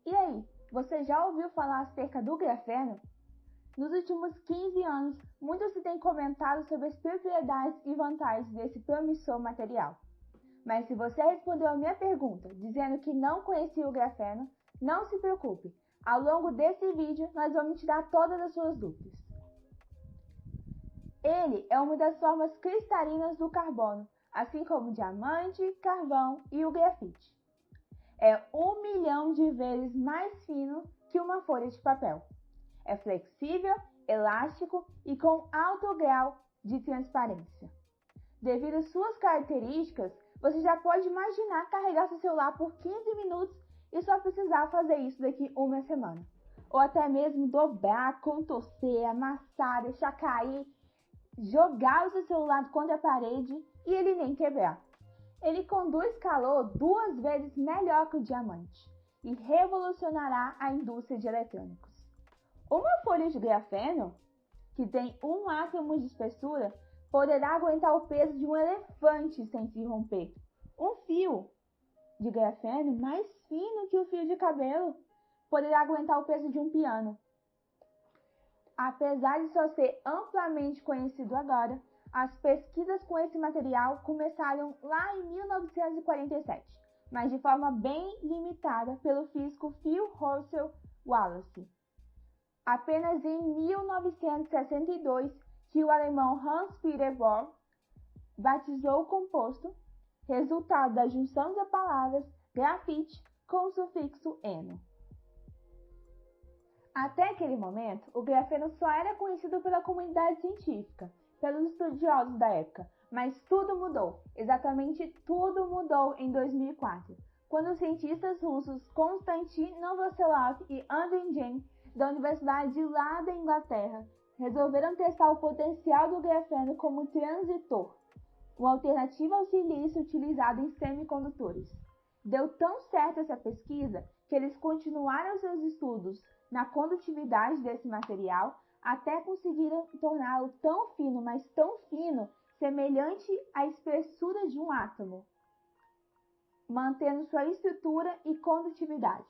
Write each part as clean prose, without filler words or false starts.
E aí, você já ouviu falar acerca do grafeno? Nos últimos 15 anos, muito se tem comentado sobre as propriedades e vantagens desse promissor material. Mas se você respondeu a minha pergunta dizendo que não conhecia o grafeno, não se preocupe. Ao longo desse vídeo, nós vamos tirar todas as suas dúvidas. Ele é uma das formas cristalinas do carbono, assim como o diamante, carvão e o grafite. É 1 milhão de vezes mais fino que uma folha de papel. É flexível, elástico e com alto grau de transparência. Devido às suas características, você já pode imaginar carregar seu celular por 15 minutos e só precisar fazer isso daqui uma semana. Ou até mesmo dobrar, contorcer, amassar, deixar cair, jogar o seu celular contra a parede e ele nem quebrar. Ele conduz calor 2 vezes melhor que o diamante e revolucionará a indústria de eletrônicos. Uma folha de grafeno, que tem 1 átomo de espessura, poderá aguentar o peso de um elefante sem se romper. Um fio de grafeno mais fino que o fio de cabelo poderá aguentar o peso de um piano. Apesar de só ser amplamente conhecido agora, as pesquisas com esse material começaram lá em 1947, mas de forma bem limitada pelo físico Phil Russell Wallace. Apenas em 1962 que o alemão Hans-Peter Bohr batizou o composto, resultado da junção das palavras grafite com o sufixo eno. Até aquele momento, o grafeno só era conhecido pela comunidade científica, pelos estudiosos da época, mas tudo mudou, exatamente tudo mudou em 2004, quando os cientistas russos Konstantin Novoselov e Andrew Jain, da Universidade lá da Inglaterra, resolveram testar o potencial do grafeno como transitor, uma alternativa ao silício utilizado em semicondutores. Deu tão certo essa pesquisa que eles continuaram seus estudos na condutividade desse material até conseguiram torná-lo tão fino, mas tão fino, semelhante à espessura de um átomo, mantendo sua estrutura e condutividade.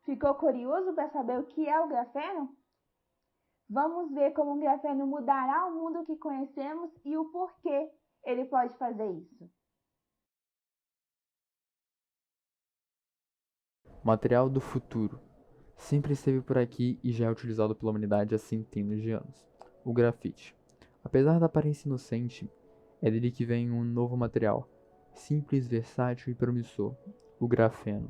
Ficou curioso para saber o que é o grafeno? Vamos ver como o grafeno mudará o mundo que conhecemos e o porquê ele pode fazer isso. Material do futuro. Sempre esteve por aqui e já é utilizado pela humanidade há centenas de anos. O grafite. Apesar da aparência inocente, é dele que vem um novo material, simples, versátil e promissor, o grafeno.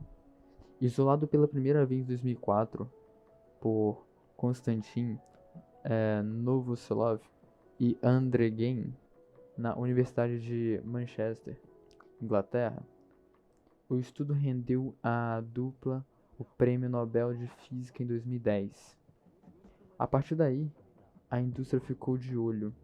Isolado pela primeira vez em 2004 por Konstantin Novoselov e Andrew Jain na Universidade de Manchester, Inglaterra, o estudo rendeu à dupla o Prêmio Nobel de Física em 2010. A partir daí, a indústria ficou de olho.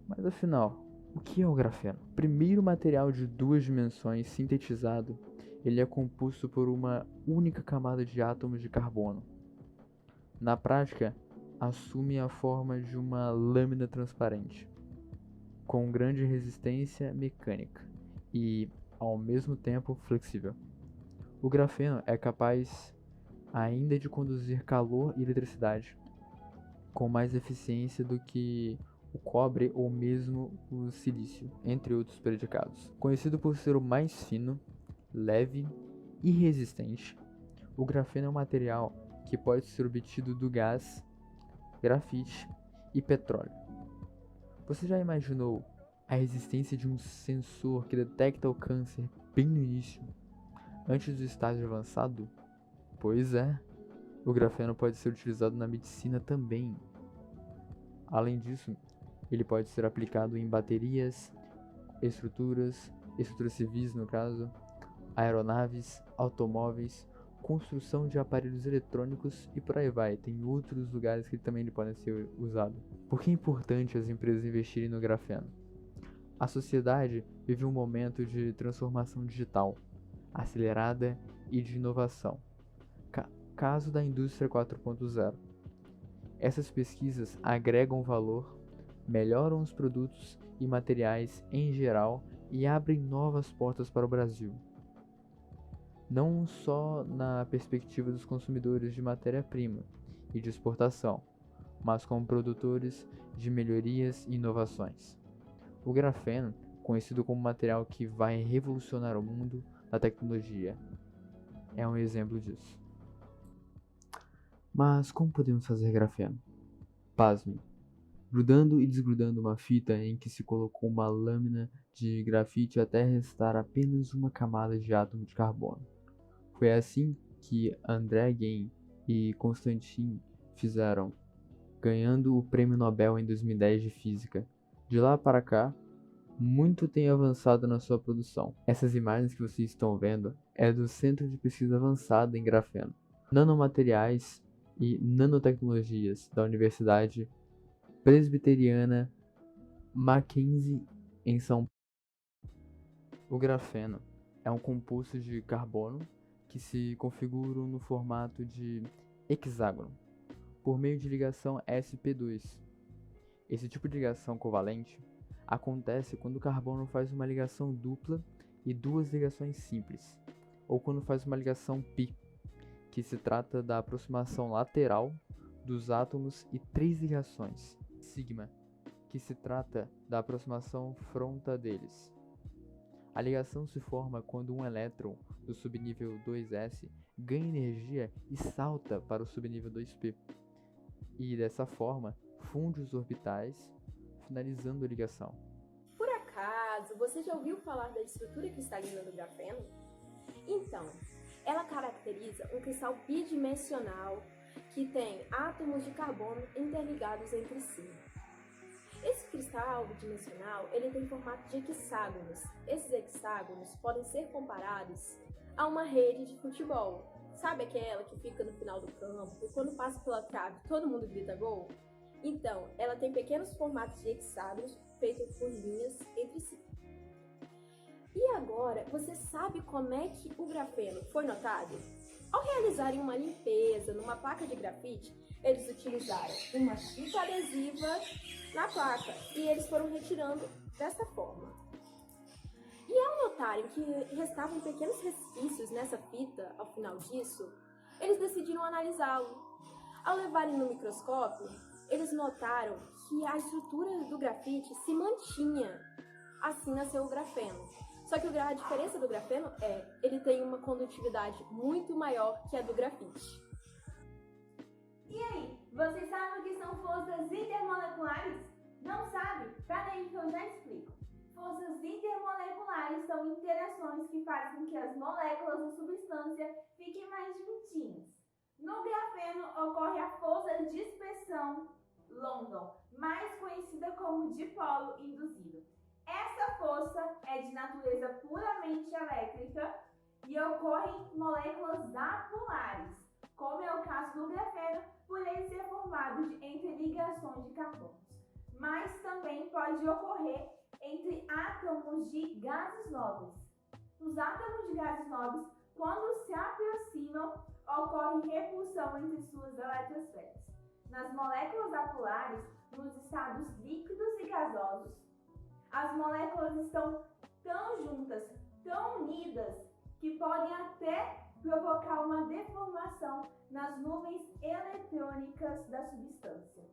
Mas afinal, o que é o grafeno? Primeiro material de 2 dimensões sintetizado, ele é composto por uma única camada de átomos de carbono. Na prática, assume a forma de uma lâmina transparente, com grande resistência mecânica e, ao mesmo tempo, flexível. O grafeno é capaz ainda de conduzir calor e eletricidade com mais eficiência do que o cobre ou mesmo o silício, entre outros predicados. Conhecido por ser o mais fino, leve e resistente, o grafeno é um material que pode ser obtido do gás, grafite e petróleo. Você já imaginou a resistência de um sensor que detecta o câncer bem no início, antes do estágio avançado? Pois é, o grafeno pode ser utilizado na medicina também. Além disso, ele pode ser aplicado em baterias, estruturas civis no caso, aeronaves, automóveis, construção de aparelhos eletrônicos e por aí vai. Tem outros lugares que também ele pode ser usado. Por que é importante as empresas investirem no grafeno? A sociedade vive um momento de transformação digital, acelerada e de inovação. Caso da indústria 4.0. Essas pesquisas agregam valor, melhoram os produtos e materiais em geral e abrem novas portas para o Brasil. não só na perspectiva dos consumidores de matéria-prima e de exportação, mas como produtores de melhorias e inovações. O grafeno, conhecido como material que vai revolucionar o mundo da tecnologia, é um exemplo disso. Mas como podemos fazer grafeno? Pasme, grudando e desgrudando uma fita em que se colocou uma lâmina de grafite até restar apenas uma camada de átomo de carbono. Foi assim que André Geim e Konstantin fizeram, ganhando o Prêmio Nobel em 2010 de Física. De lá para cá, muito tem avançado na sua produção. Essas imagens que vocês estão vendo é do Centro de Pesquisa Avançada em Grafeno, Nanomateriais e Nanotecnologias da Universidade Presbiteriana Mackenzie, em São Paulo. O grafeno é um composto de carbono que se configuram no formato de hexágono, por meio de ligação sp2. Esse tipo de ligação covalente acontece quando o carbono faz uma ligação dupla e duas ligações simples, ou quando faz uma ligação pi, que se trata da aproximação lateral dos átomos, e três ligações, sigma, que se trata da aproximação fronta deles. A ligação se forma quando um elétron do subnível 2s ganha energia e salta para o subnível 2p, e dessa forma funde os orbitais, finalizando a ligação. Por acaso, você já ouviu falar da estrutura cristalina do grafeno? Então, ela caracteriza um cristal bidimensional que tem átomos de carbono interligados entre si. Esse cristal bidimensional ele tem formato de hexágonos. Esses hexágonos podem ser comparados a uma rede de futebol. Sabe aquela que fica no final do campo e quando passa pela trave todo mundo grita gol? Então, ela tem pequenos formatos de hexágonos feitos por linhas entre si. E agora, você sabe como é que o grafeno foi notado? Ao realizarem uma limpeza numa placa de grafite, eles utilizaram uma fita adesiva na placa e eles foram retirando dessa forma. E ao notarem que restavam pequenos resquícios nessa fita ao final disso, eles decidiram analisá-lo. Ao levarem no microscópio, eles notaram que a estrutura do grafite se mantinha. Assim nasceu o grafeno. Só que a diferença do grafeno ele tem uma condutividade muito maior que a do grafite. E aí, vocês sabem o que são forças intermoleculares? Não sabe? Pera aí que eu já explico. Forças intermoleculares são interações que fazem com que as moléculas da substância fiquem mais juntinhas. No grafeno ocorre a força de dispersão London, mais conhecida como dipolo induzido. Essa força é de natureza puramente elétrica e ocorre em moléculas apolares, como é o caso do grafeno, por ele ser formado entre ligações de carbonos. Mas também pode ocorrer entre átomos de gases nobres. Os átomos de gases nobres, quando se aproximam, ocorre repulsão entre suas eletrosferas. Nas moléculas apolares, nos estados líquidos e gasosos, as moléculas estão tão juntas, tão unidas, que podem até provocar uma deformação nas nuvens eletrônicas da substância,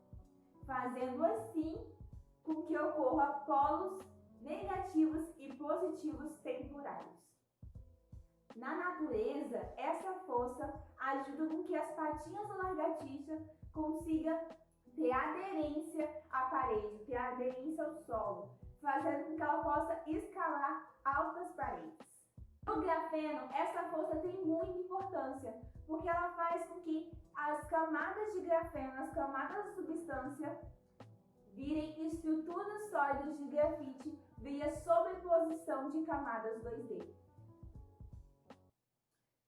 fazendo assim com que ocorra polos negativos e positivos temporários. Na natureza, essa força ajuda com que as patinhas da lagartixa consigam ter aderência à parede, ter aderência ao solo, fazendo com que ela possa escalar altas paredes. No grafeno, essa força tem muita importância, porque ela faz com que as camadas de grafeno, as camadas da substância, virem estruturas sólidas de grafite via sobreposição de camadas 2D.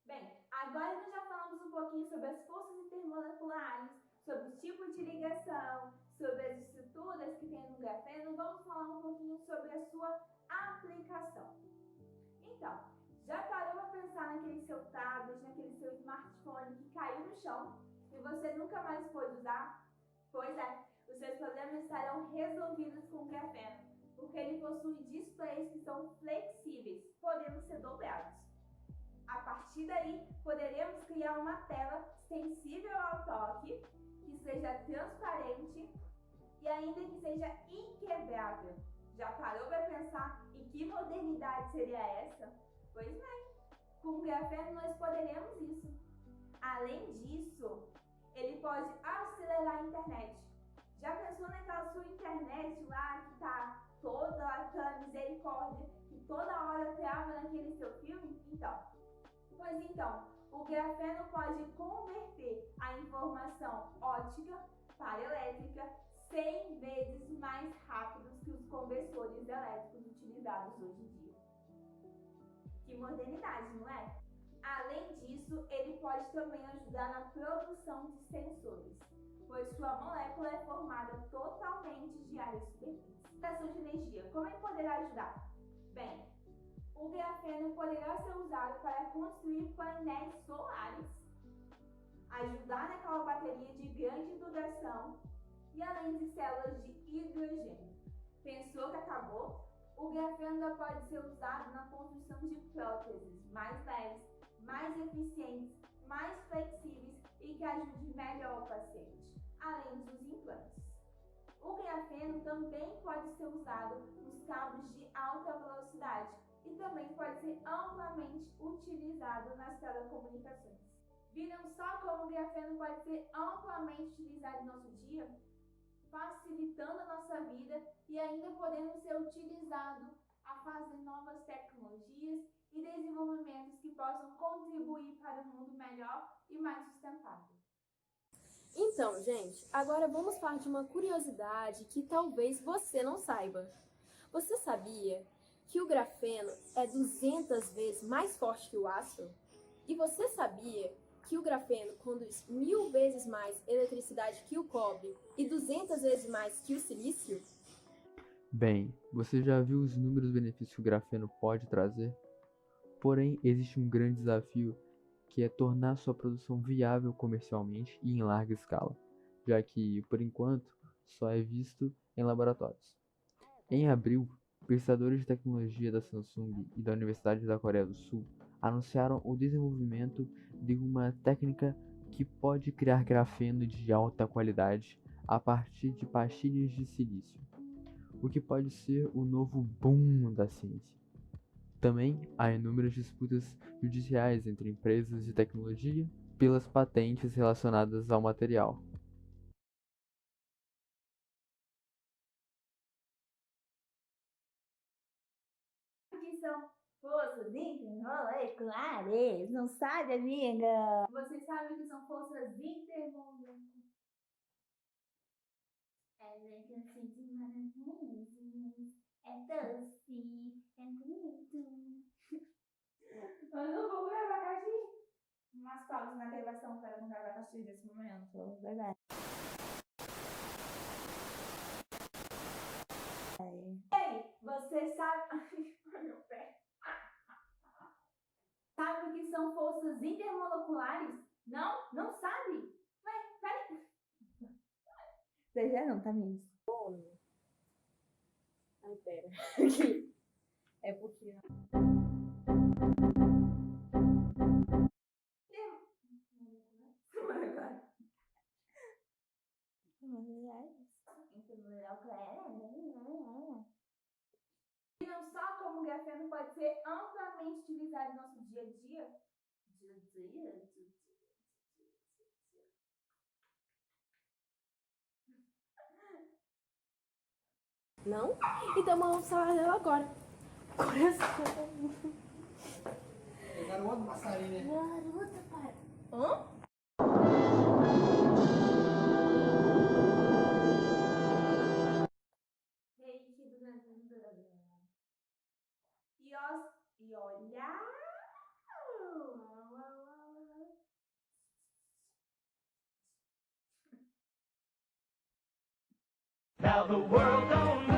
Bem, agora nós já falamos um pouquinho sobre as forças intermoleculares, sobre os tipos de ligação, sobre as estruturas que tem no grafeno. Vamos falar um pouquinho sobre a sua aplicação. Então, já parou para pensar naquele seu tablet, naquele seu smartphone que caiu no chão e você nunca mais pôde usar? Pois é, os seus problemas estarão resolvidos com o grafeno, porque ele possui displays que são flexíveis, podendo ser dobrados. A partir daí, poderemos criar uma tela sensível ao toque, que seja transparente e ainda que seja inquebrável. Já parou para pensar em que modernidade seria essa? Pois bem, com o grafeno nós poderemos isso. Além disso, ele pode acelerar a internet. Já pensou naquela sua internet lá que tá toda aquela misericórdia, que toda hora trava naquele seu filme? Então, o grafeno pode converter a informação óptica para elétrica 100 vezes mais rápidos que os conversores elétricos utilizados hoje em dia. Que modernidade, não é? Além disso, ele pode também ajudar na produção de sensores, pois sua molécula é formada totalmente de área de superfície. Geração de energia, como ele poderá ajudar? Bem, o grafeno poderá ser usado para construir painéis solares, ajudar naquela bateria de grande duração e além de células de hidrogênio. Pensou que acabou? O grafeno ainda pode ser usado na construção de próteses mais leves, mais eficientes, mais flexíveis e que ajude melhor o paciente, além dos implantes. O grafeno também pode ser usado nos cabos de alta velocidade e também pode ser amplamente utilizado nas telecomunicações. Viram só como o grafeno pode ser amplamente utilizado em nosso dia? Facilitando a nossa vida e ainda podendo ser utilizado a fazer novas tecnologias e desenvolvimentos que possam contribuir para um mundo melhor e mais sustentável. Então, gente, agora vamos falar de uma curiosidade que talvez você não saiba. Você sabia que o grafeno é 200 vezes mais forte que o aço? E você sabia que o grafeno conduz 1000 vezes mais eletricidade que o cobre e 200 vezes mais que o silício? Bem, você já viu os inúmeros benefícios que o grafeno pode trazer? Porém, existe um grande desafio que é tornar sua produção viável comercialmente e em larga escala, já que, por enquanto, só é visto em laboratórios. Em abril, pesquisadores de tecnologia da Samsung e da Universidade da Coreia do Sul anunciaram o desenvolvimento de uma técnica que pode criar grafeno de alta qualidade a partir de pastilhas de silício, o que pode ser o novo boom da ciência. Também há inúmeras disputas judiciais entre empresas de tecnologia pelas patentes relacionadas ao material. Que são forças intermoleculares, não sabe, amiga? Vocês sabem o que são forças intermoleculares? É leite de maravilhas, é doce, é bonito. Eu não vou comer abacaxi. Umas pausas na gravação para não gravar abacaxi nesse momento, verdade. Ei, você sabe... Ai, meu pé. Sabe o que são forças intermoleculares? Não? Não sabe? Ué, peraí. Você já não, Tamires? Ai, pera. Aqui. É porque... Viram só como o grafeno pode ser amplamente utilizado no nosso dia a dia? Não? Então vamos falar dela agora. Coração. Garoto, passarinho, né? Garota, para. Hã? E olhar. Now the world don't